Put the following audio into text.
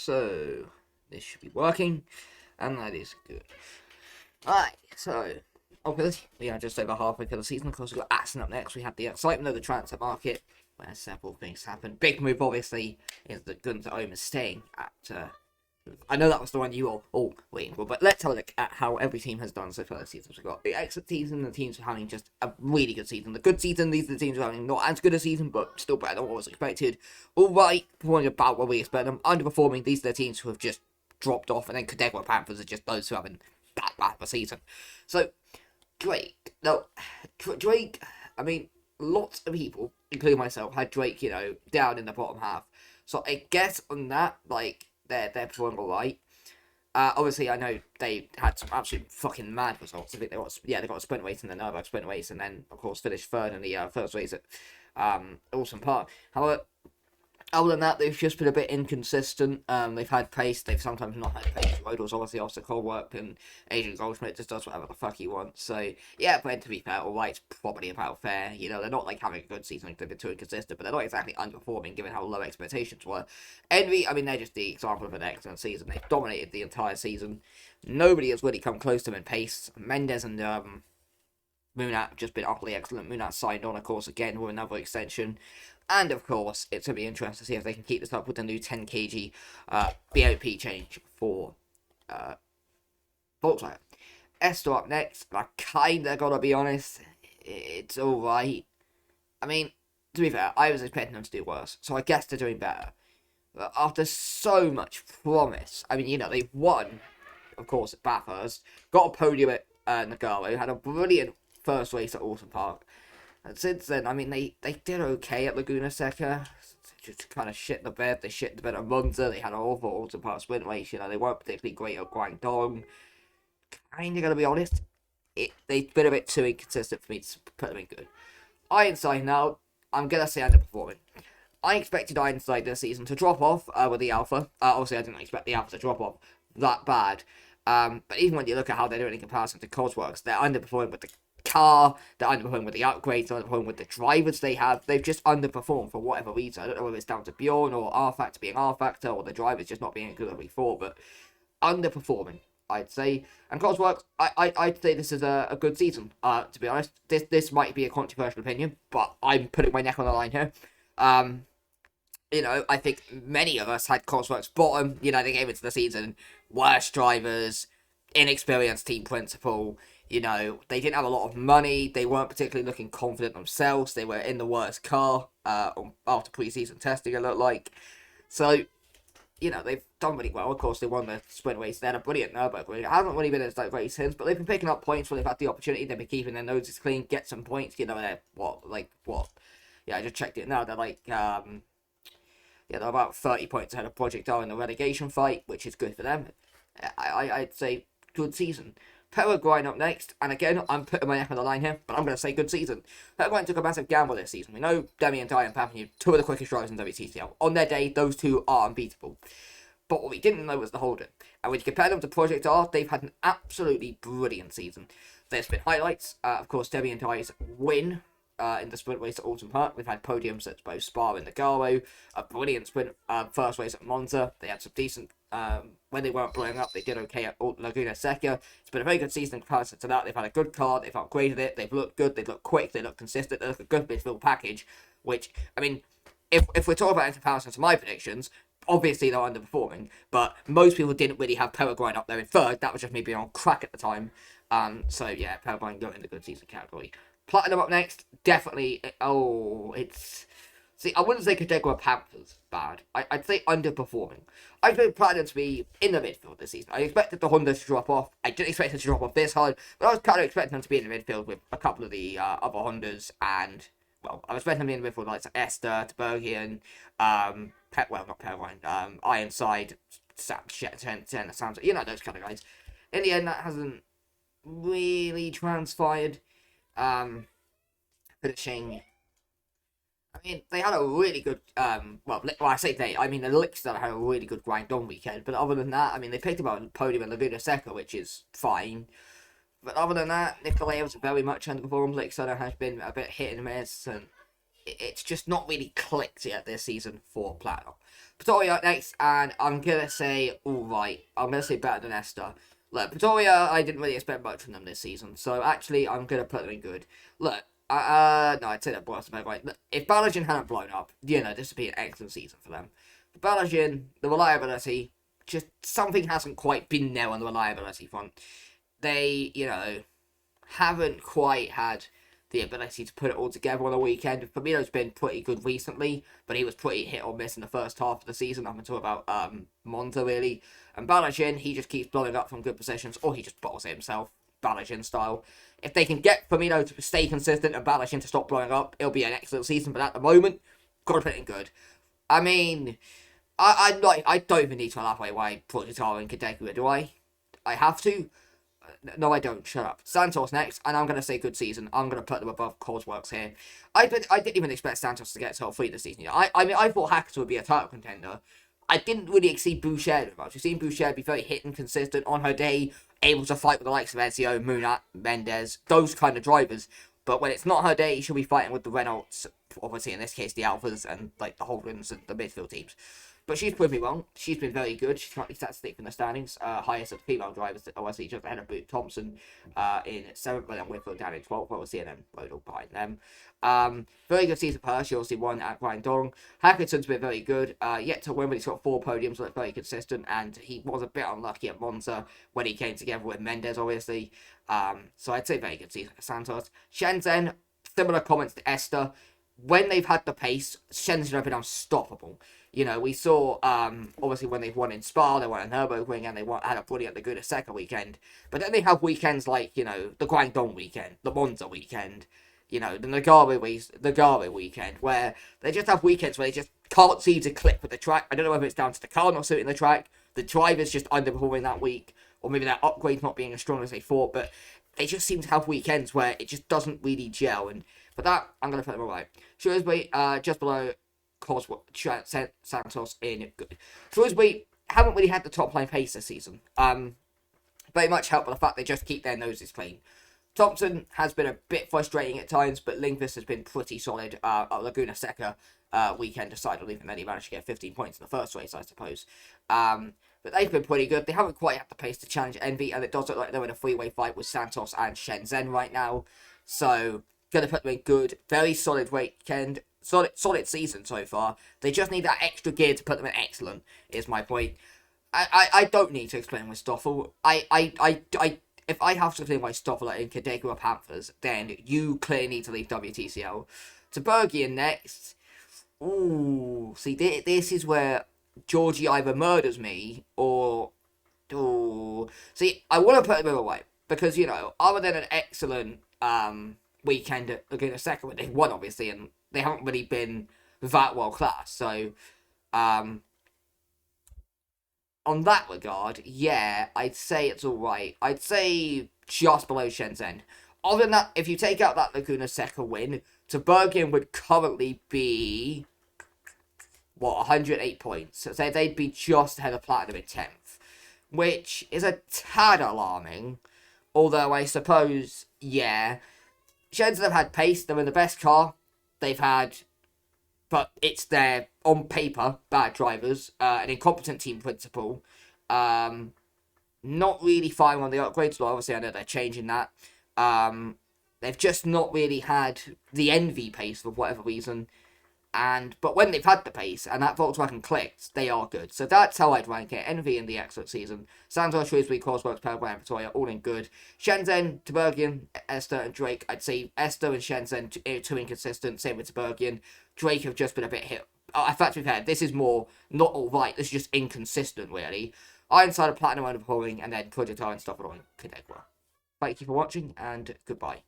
so this should be working, and that is good. Alright, so obviously we are just over halfway through the season. Of course, we've got Aston up next. We had the excitement of the transfer market, where several things happened. Big move, obviously, is that Gunther Ohm is staying at. I know that was the one you all waiting for, but let's have a look at how every team has done so far this season. So we've got the exit season, the teams are having just a really good season. The good season, these are the teams who are having not as good a season, but still better than what was expected. Alright, performing about what we expect them. Underperforming, these are the teams who have just dropped off, and then Cadegua Panthers are just those who are having that bad of a season. So, Drake, I mean, lots of people, including myself, had Drake, down in the bottom half. So I guess on that, they're performing alright. Obviously, I know they had some absolute fucking mad results. I think they got a sprint race in the Nürburgring sprint race, and then of course finished third in the first race at Awesome Park. However, other than that, they've just been a bit inconsistent. They've had pace, they've sometimes not had pace. Rodal's obviously off the cold work, and Adrian Goldschmidt just does whatever the fuck he wants. So, yeah, but to be fair, alright's probably about fair. They're not having a good season, they've been too inconsistent, but they're not exactly underperforming given how low expectations were. Envy, I mean, they're just the example of an excellent season. They've dominated the entire season. Nobody has really come close to them in pace. Mendes and Moonat have just been utterly excellent. Moonat signed on, of course, again with another extension. And, of course, it's going to be interesting to see if they can keep this up with the new 10 kg BOP change for Volkswagen. Esther up next. I kind of got to be honest. It's alright. I mean, to be fair, I was expecting them to do worse. So I guess they're doing better. But after so much promise, I mean, they've won, of course, at Bathurst. Got a podium at Nagano. Had a brilliant first race at Awesome Park. And since then, I mean, they did okay at Laguna Seca. Just kind of shit the bed. They shit the bed at Monza. They had an awful Autumn Park sprint race. They weren't particularly great at Guangdong. Kind of going to be honest, they've been a bit too inconsistent for me to put them in good. Ironside now, I'm going to say underperforming. I expected Ironside this season to drop off with the Alpha. Obviously, I didn't expect the Alpha to drop off that bad. But even when you look at how they're doing in comparison to Cosworks, they're underperforming with the car, they're underperforming with the upgrades, they're underperforming with the drivers they have. They've just underperformed for whatever reason. I don't know whether it's down to Bjorn or R Factor being R Factor or the drivers just not being as good as before, but underperforming, I'd say. And Cosworks, I'd say this is a good season. To be honest, this might be a controversial opinion, but I'm putting my neck on the line here. I think many of us had Cosworks bottom. They came into the season worst drivers, inexperienced team principal. They didn't have a lot of money. They weren't particularly looking confident themselves. They were in the worst car after pre-season testing, it looked like. So, they've done really well. Of course, they won the sprint race. They had a brilliant Nürburgring. It hasn't really been as great since, but they've been picking up points when they've had the opportunity. They've been keeping their noses clean, get some points. They're what? Yeah, I just checked it now. They're they're about 30 points ahead of Project R in the relegation fight, which is good for them. I'd say good season. Peregrine up next, and again, I'm putting my neck on the line here, but I'm going to say good season. Peregrine took a massive gamble this season. We know Demi and Ty and Papanu, two of the quickest drivers in WTCL. On their day, those two are unbeatable. But what we didn't know was the Holden. And when you compare them to Project R, they've had an absolutely brilliant season. There's been highlights, of course, Demi and Ty's win in the sprint race at Alton Park. We've had podiums at both Spa and Nagano, a brilliant sprint first race at Monza. They had some decent, when they weren't blowing up, they did okay at Laguna Seca. It's been a very good season in comparison to that. They've had a good car, they've upgraded it, they've looked good, they've looked quick, they look consistent, they look a good midfield package, which, I mean, if we're talking about in comparison to my predictions, obviously they're underperforming, but most people didn't really have Peregrine up there in third. That was just me being on crack at the time. So yeah, Peregrine go in the good season category. Platinum up next, definitely. See, I wouldn't say Cadegua Panthers bad. I'd say underperforming. I expect Platinum to be in the midfield this season. I expected the Honda to drop off. I didn't expect it to drop off this hard, but I was kind of expecting them to be in the midfield with a couple of the other Hondas and, well, I was expecting them to be in the midfield like Esther, Tabergian, not Peregrine, Ironside, Sam, sounds, those kind of guys. In the end, that hasn't really transpired. Finishing, I mean, they had a really good, I say they, I mean, the Elixir had a really good Guangdong weekend, but other than that, I mean, they picked up a podium in Laguna Seca, which is fine. But other than that, Nikolai was very much underperformed. Elixir has been a bit hit and miss, and it's just not really clicked yet this season for Platinum. Pretoria up next, and I'm gonna say alright. I'm gonna say better than Esther. Look, Pretoria, I didn't really expect much from them this season, so actually, I'm gonna put them in good. Look, no, I'd say that boys right. Look, if Balogun hadn't blown up, this would be an excellent season for them. But Balogun, the reliability, just something hasn't quite been there on the reliability front. They, haven't quite had the ability to put it all together on the weekend. Firmino's been pretty good recently, but he was pretty hit or miss in the first half of the season up until about Monza, really. And Balogun, he just keeps blowing up from good positions, or he just bottles it himself, Balogun style. If they can get Firmino to stay consistent and Balogun to stop blowing up, it'll be an excellent season, but at the moment, gotta put it in good. I mean, I don't even need to elaborate why Portitaro and Kadekua, do I? I have to. No, I don't. Shut up. Santos next, and I'm going to say good season. I'm going to put them above Cosworks here. I didn't even expect Santos to get top 3 this season. I mean, I thought Hackett would be a title contender. I didn't really exceed Boucher very much. We've seen Boucher be very hit and consistent on her day, able to fight with the likes of Ezio, Munat, Mendes, those kind of drivers. But when it's not her day, she'll be fighting with the Renaults, obviously in this case the Alphas and like the Holdens and the midfield teams. But she's proved me wrong. She's been very good. She's currently statistic in the standings. Highest of the female drivers, obviously, just ahead of Boot Thompson in 7th, but then Whitfield down in 12th, obviously, and then Rodel behind them. Very good season for her. She obviously won at Guangdong. Hackerton's been very good. Yet to win, but he's got 4 podiums, looked very consistent, and he was a bit unlucky at Monza when he came together with Mendes, obviously. So I'd say very good season for Santos. Shenzhen, similar comments to Esther. When they've had the pace, Shenzhen have been unstoppable. We saw, obviously, when they've won in Spa, they won a Nürburgring, and they had a brilliant Laguna Seca weekend. But then they have weekends like, the Guangdong weekend, the Monza weekend, the Nagare weekend, where they just have weekends where they just can't seem to click with the track. I don't know whether it's down to the car not suiting the track, the driver's just underperforming that week, or maybe their upgrade not being as strong as they thought, but they just seem to have weekends where it just doesn't really gel, and for that, I'm going to put them away. Shrewsbury, just below Santos in good. Shrewsbury haven't really had the top line pace this season. Very much helped by the fact they just keep their noses clean. Thompson has been a bit frustrating at times, but Lindqvist has been pretty solid. Laguna Seca weekend aside, and then he managed to get 15 points in the first race, I suppose. But they've been pretty good. They haven't quite had the pace to challenge Envy, and it does look like they're in a three-way fight with Santos and Shenzhen right now. So, going to put them in good. Very solid weekend. Solid season so far. They just need that extra gear to put them in excellent, is my point. I don't need to explain why Stoffel. If I have to explain why Stoffel are in Cadegua Panthers, then you clearly need to leave WTCL. To Bergian next. Ooh, see, this is where Georgie either murders me or... Ooh. See, I want to put him away. Because, other than an excellent weekend at Laguna Seca, when they've won, obviously, and they haven't really been that world class. So, on that regard, yeah, I'd say it's alright. I'd say just below Shenzhen. Other than that, if you take out that Laguna Seca win, Bergen would currently be, 108 points. So they'd be just ahead of Platinum in 10th. Which is a tad alarming. Although I suppose, yeah, Shenzhen have had pace. They're in the best car they've had, but it's their, on paper, bad drivers, an incompetent team principal, not really firing on the upgrades, but obviously I know they're changing that. They've just not really had the envy pace for whatever reason, but when they've had the pace, and that Volkswagen clicked, they are good. So that's how I'd rank it. Envy in the excellent season. Santos, Shrewsbury, Cosworks, Paraguay, and Pretoria, all in good. Shenzhen, Bergian, Esther, and Drake. I'd say Esther and Shenzhen, too inconsistent. Same with Bergian. Drake have just been a bit hit. In fact, to be fair, this is more not all right. This is just inconsistent, really. Ironside and Platinum underperforming, and then Project R and stuff on Cadegua. Thank you for watching, and goodbye.